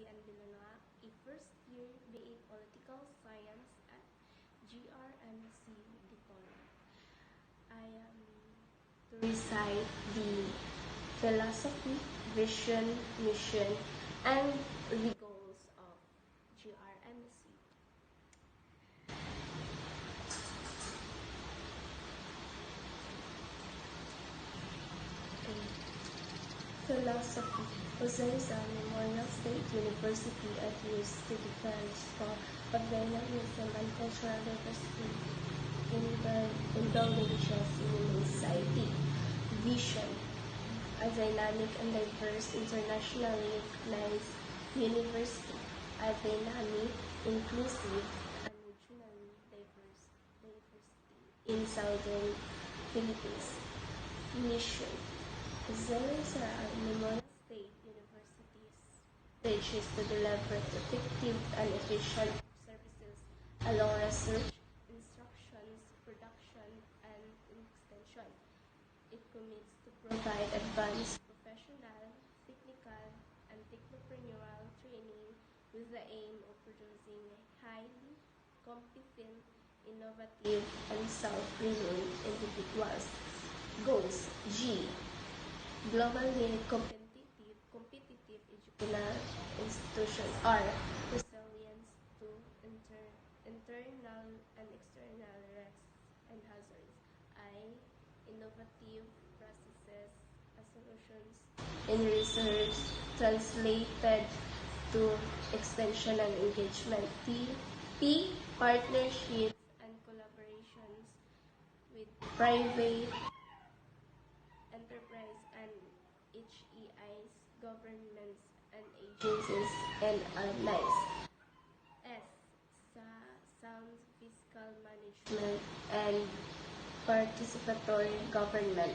Ann Villanueva, a first-year BA Political Science at GRMC Dipolo. I am to recite the philosophy, vision, mission, and the goals of GRMC. Philosophy. Jose Rizal Memorial State University adheres to the principle of dynamism and cultural diversity in building trust in human society. Vision. A dynamic and diverse, internationally recognized university. A dynamic, inclusive, and regionally diverse university in Southern Philippines. Mission. Jose Rizal Memorial State University's pledge is to deliver effective and efficient services along research, instructions, production, and extension. It commits to provide advanced professional, technical, and technopreneurial training with the aim of producing highly competent, innovative, and self-reliant individuals. Goals. G. Globally competitive educational institutions are resilience to internal and external risks and hazards. I. Innovative processes and solutions in research translated to extension and engagement. P. Partnerships and collaborations with private enterprise and HEIs, governments and agencies, and allies. S. Sound fiscal management and participatory government.